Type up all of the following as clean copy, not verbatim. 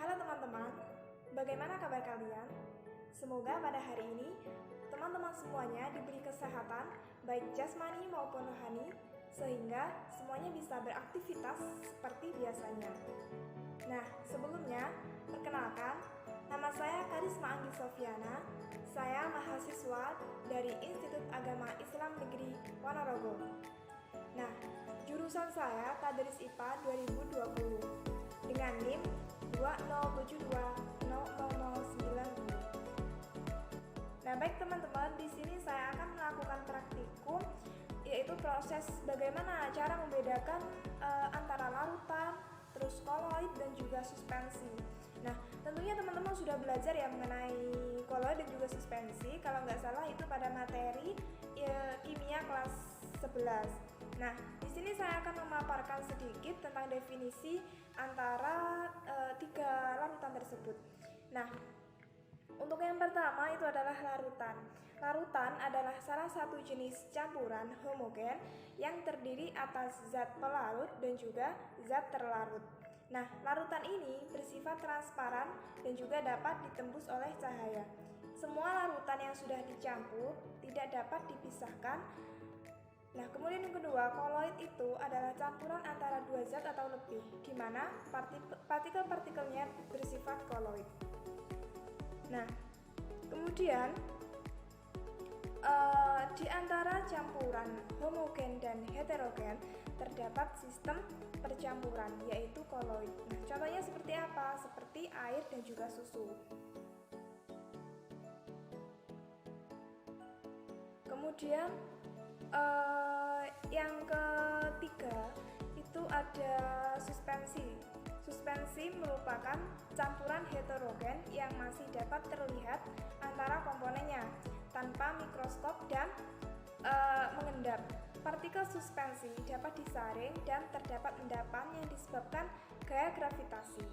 Halo teman-teman, bagaimana kabar kalian? Semoga pada hari ini teman-teman semuanya diberi kesehatan baik jasmani maupun rohani sehingga semuanya bisa beraktivitas seperti biasanya. Nah, sebelumnya perkenalkan, nama saya Karisma Anggi Sofiana. Saya mahasiswa dari Institut Agama Islam Negeri Ponorogo. Nah, jurusan saya Tadris IPA 2020 dengan NIM 207200090. Nah, baik teman-teman, di sini saya akan melakukan praktikum, yaitu proses bagaimana cara membedakan antara larutan, terus koloid dan juga suspensi. Nah, tentunya teman-teman sudah belajar ya mengenai koloid dan juga suspensi. Kalau nggak salah itu pada materi kimia kelas 11. Nah, di sini saya akan memaparkan sedikit tentang definisi antara tiga larutan tersebut. Nah, untuk yang pertama itu adalah larutan. Larutan adalah salah satu jenis campuran homogen yang terdiri atas zat pelarut dan juga zat terlarut. Nah, larutan ini bersifat transparan dan juga dapat ditembus oleh cahaya. Semua larutan yang sudah dicampur tidak dapat dipisahkan. Nah, kemudian yang kedua, koloid itu adalah campuran antara dua zat atau lebih, di mana partikel-partikelnya bersifat koloid. Nah, kemudian di antara campuran homogen dan heterogen terdapat sistem percampuran, yaitu koloid. Nah, contohnya seperti apa? Seperti air dan juga susu. Kemudian yang ketiga itu ada suspensi. Suspensi merupakan campuran heterogen yang masih dapat terlihat antara komponennya tanpa mikroskop dan mengendap. Partikel suspensi dapat disaring dan terdapat endapan yang disebabkan gaya gravitasi.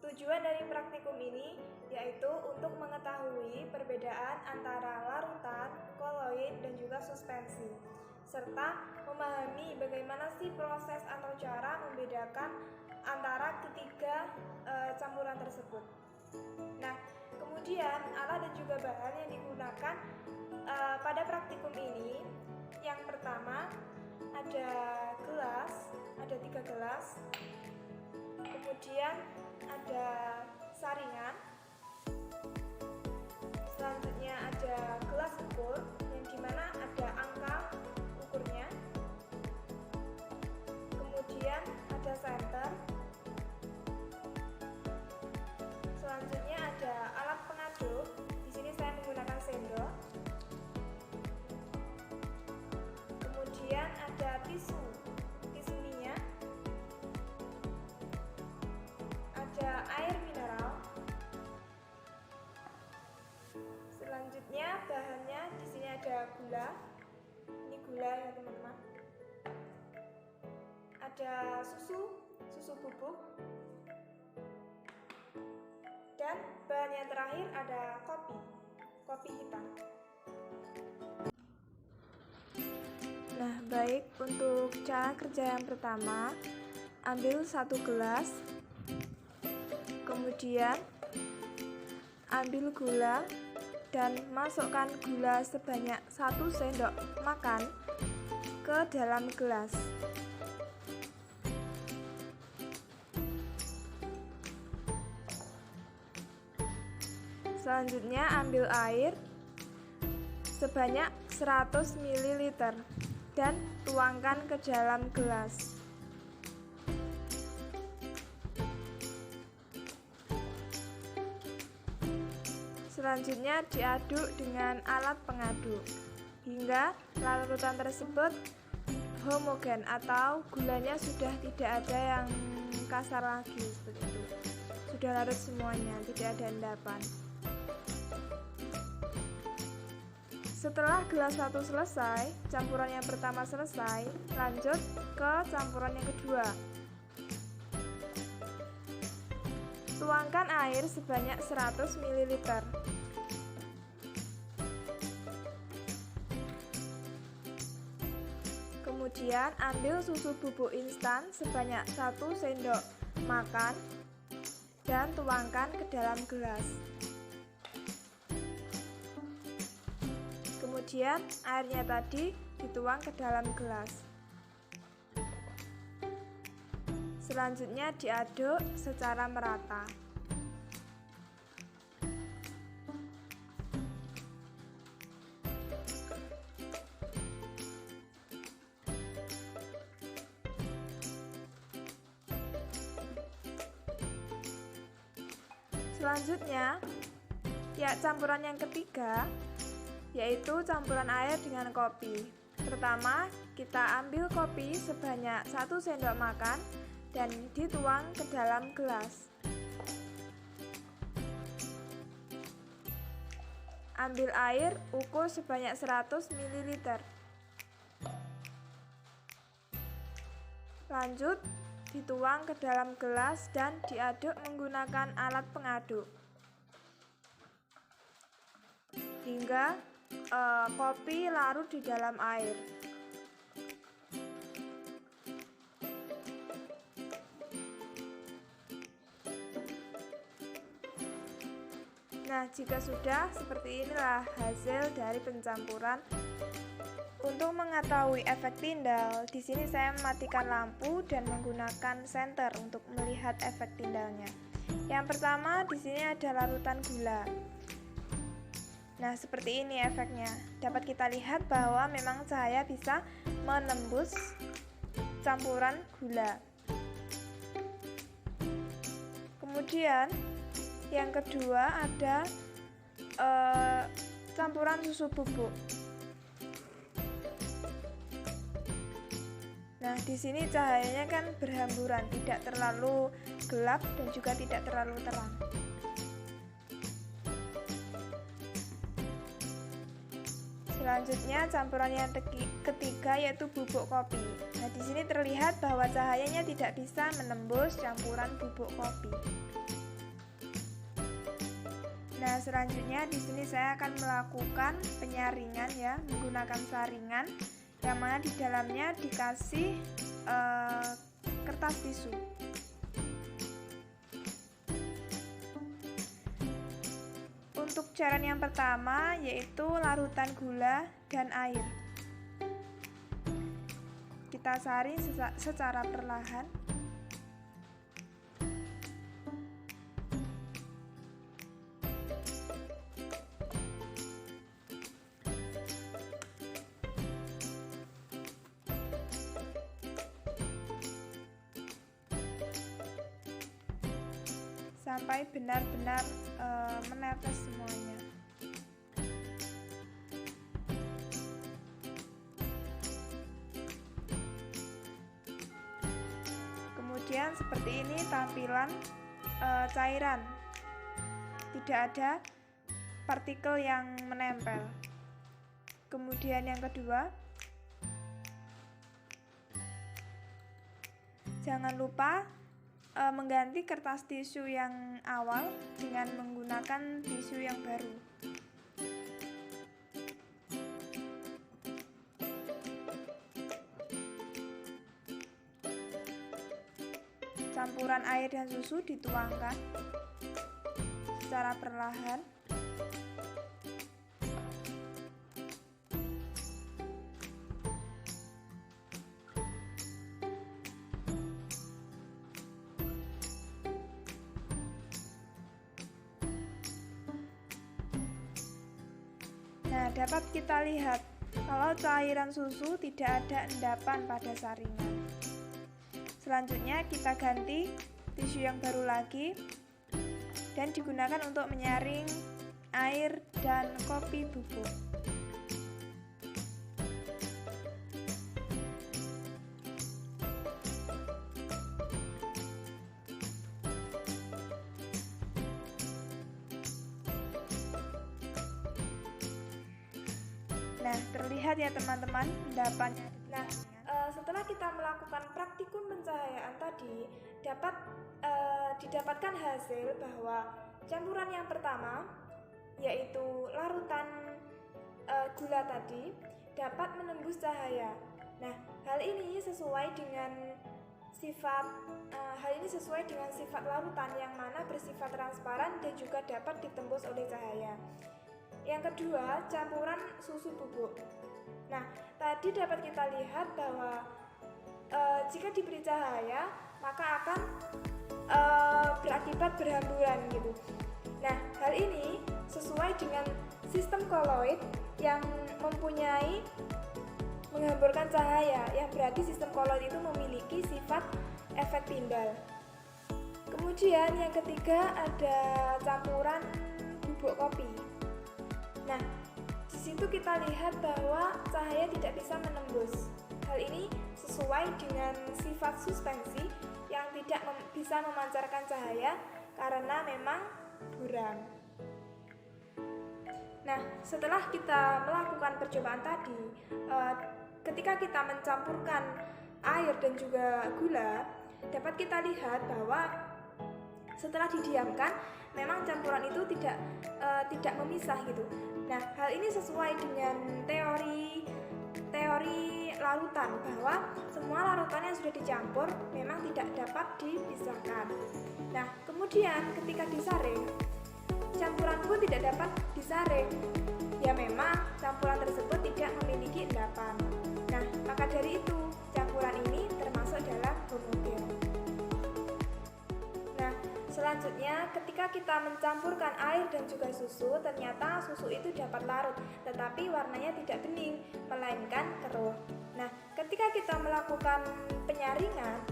Tujuan dari praktikum ini yaitu untuk mengetahui perbedaan antara larutan, koloid, dan juga suspensi, serta memahami bagaimana sih proses atau cara membedakan antara ketiga campuran tersebut. Nah, kemudian alat dan juga bahan yang digunakan pada praktikum ini, yang pertama ada gelas, ada 3 gelas, kemudian ada saringan, selanjutnya ada gelas ukur yang dimana ada angka ukurnya, kemudian ada senter, selanjutnya ada alat pengaduk. Di sini saya menggunakan sendok, kemudian ada tisu minyak, ada air mineral. Selanjutnya bahannya di sini ada gula. Ini gula ya teman-teman. Ada susu bubuk. Dan bahan yang terakhir ada kopi hitam. Nah, baik, untuk cara kerja yang pertama, ambil 1 gelas. Kemudian ambil gula dan masukkan gula sebanyak 1 sendok makan ke dalam gelas. Selanjutnya ambil air sebanyak 100 ml dan tuangkan ke dalam gelas. Selanjutnya diaduk dengan alat pengaduk hingga larutan tersebut homogen atau gulanya sudah tidak ada yang kasar lagi, seperti itu. Sudah larut semuanya, tidak ada endapan. Setelah gelas 1 selesai, campuran yang pertama selesai, lanjut ke campuran yang kedua. Tuangkan air sebanyak 100 ml. Kemudian ambil susu bubuk instan sebanyak 1 sendok makan dan tuangkan ke dalam gelas. Kemudian airnya tadi dituang ke dalam gelas. Selanjutnya diaduk secara merata. Selanjutnya, campuran yang ketiga yaitu campuran air dengan kopi. Pertama, kita ambil kopi sebanyak 1 sendok makan dan dituang ke dalam gelas. Ambil air ukur sebanyak 100 ml. Lanjut, dituang ke dalam gelas dan diaduk menggunakan alat pengaduk hingga kopi larut di dalam air. Nah, jika sudah, seperti inilah hasil dari pencampuran. Untuk mengetahui efek tindal, di sini saya mematikan lampu dan menggunakan senter untuk melihat efek tindalnya. Yang pertama, di sini ada larutan gula. Nah, seperti ini efeknya. Dapat kita lihat bahwa memang cahaya bisa menembus campuran gula. Kemudian, yang kedua ada campuran susu bubuk. Nah, di sini cahayanya kan berhamburan, tidak terlalu gelap dan juga tidak terlalu terang. Selanjutnya campuran yang ketiga yaitu bubuk kopi. Nah, di sini terlihat bahwa cahayanya tidak bisa menembus campuran bubuk kopi. Nah, selanjutnya di sini saya akan melakukan penyaringan menggunakan saringan yang mana di dalamnya dikasih kertas tisu. Untuk cairan yang pertama yaitu larutan gula dan air. Kita saring secara perlahan. Sampai benar-benar menetes semuanya. Kemudian seperti ini tampilan cairan, tidak ada partikel yang menempel. Kemudian yang kedua, jangan lupa mengganti kertas tisu yang awal dengan menggunakan tisu yang baru. Campuran air dan susu dituangkan secara perlahan. Nah, dapat kita lihat kalau cairan susu tidak ada endapan pada saringan. Selanjutnya kita ganti tisu yang baru lagi dan digunakan untuk menyaring air dan kopi bubuk. Nah, terlihat ya teman-teman endapannya. Nah, setelah kita melakukan praktikum pencahayaan tadi, didapatkan hasil bahwa campuran yang pertama, yaitu larutan gula tadi, dapat menembus cahaya. Nah, hal ini sesuai dengan hal ini sesuai dengan sifat larutan yang mana bersifat transparan dan juga dapat ditembus oleh cahaya. Yang kedua, campuran susu bubuk. Nah, tadi dapat kita lihat bahwa jika diberi cahaya maka akan berakibat berhamburan gitu. Nah, hal ini sesuai dengan sistem koloid yang mempunyai menghamburkan cahaya, yang berarti sistem koloid itu memiliki sifat efek timbal. Kemudian yang ketiga ada campuran bubuk kopi. Nah, di situ kita lihat bahwa cahaya tidak bisa menembus. Hal ini sesuai dengan sifat suspensi yang tidak bisa memancarkan cahaya karena memang buram. Nah, setelah kita melakukan percobaan tadi, ketika kita mencampurkan air dan juga gula, dapat kita lihat bahwa setelah didiamkan, memang campuran itu tidak memisah gitu. Nah, hal ini sesuai dengan teori larutan, bahwa semua larutan yang sudah dicampur memang tidak dapat dipisahkan. Nah, kemudian ketika disaring, campuran pun tidak dapat disaring. Ya memang campuran tersebut tidak memiliki endapan. Nah, maka dari itu campuran ini termasuk dalam homogen. Nah, selanjutnya ketika kita mencampurkan air dan juga susu, ternyata susu itu dapat larut, tetapi warnanya tidak bening, melainkan keruh. Nah, ketika kita melakukan penyaringan,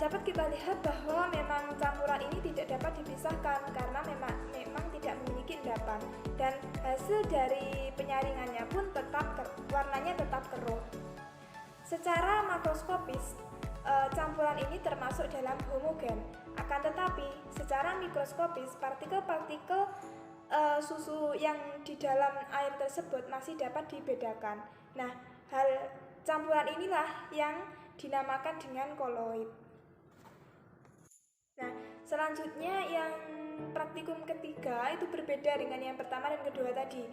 dapat kita lihat bahwa memang campuran ini tidak dapat dipisahkan karena memang tidak memiliki endapan, dan hasil dari penyaringannya pun warnanya tetap keruh. Secara makroskopis, campuran ini termasuk dalam homogen. Akan tetapi, secara mikroskopis, partikel-partikel susu yang di dalam air tersebut masih dapat dibedakan. Nah, hal campuran inilah yang dinamakan dengan koloid. Nah, selanjutnya yang praktikum ketiga itu berbeda dengan yang pertama dan kedua tadi.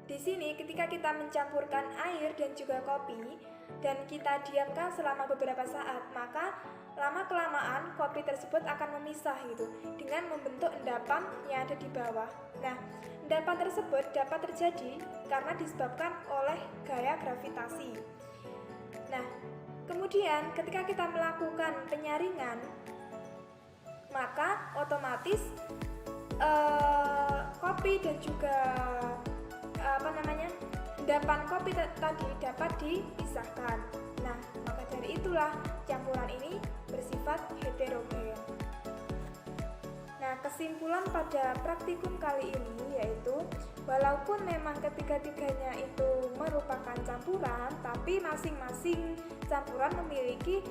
Di sini ketika kita mencampurkan air dan juga kopi dan kita diamkan selama beberapa saat, maka lama-kelamaan kopi tersebut akan memisah gitu dengan membentuk endapan yang ada di bawah. Nah, endapan tersebut dapat terjadi karena disebabkan oleh gaya gravitasi. Nah, kemudian ketika kita melakukan penyaringan, maka otomatis kopi dan juga endapan kopi tadi dapat dipisahkan. Nah, maka dari itulah campuran ini bersifat heterogen. Nah, kesimpulan pada praktikum kali ini yaitu walaupun memang ketiga-tiganya itu merupakan campuran, tapi masing-masing campuran memiliki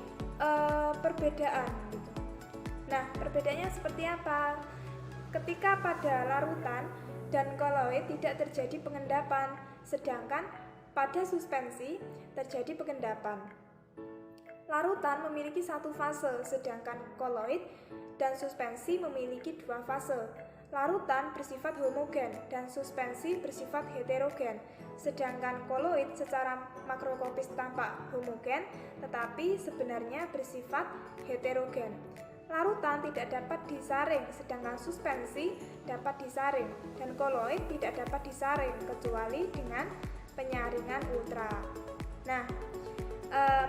perbedaan gitu. Nah, perbedaannya seperti apa? Ketika pada larutan dan koloid tidak terjadi pengendapan, sedangkan pada suspensi terjadi pengendapan. Larutan memiliki satu fase, sedangkan koloid dan suspensi memiliki dua fase. Larutan bersifat homogen dan suspensi bersifat heterogen, sedangkan koloid secara makroskopis tampak homogen, tetapi sebenarnya bersifat heterogen. Larutan tidak dapat disaring, sedangkan suspensi dapat disaring, dan koloid tidak dapat disaring kecuali dengan penyaringan ultra. Nah,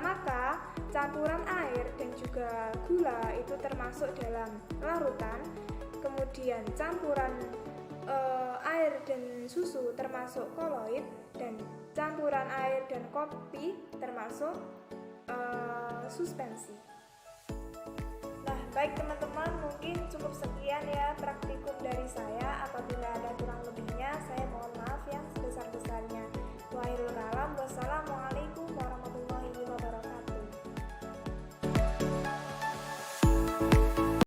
maka campuran air dan juga gula itu termasuk dalam larutan, kemudian campuran air dan susu termasuk koloid, dan campuran air dan kopi termasuk suspensi. Baik teman-teman, mungkin cukup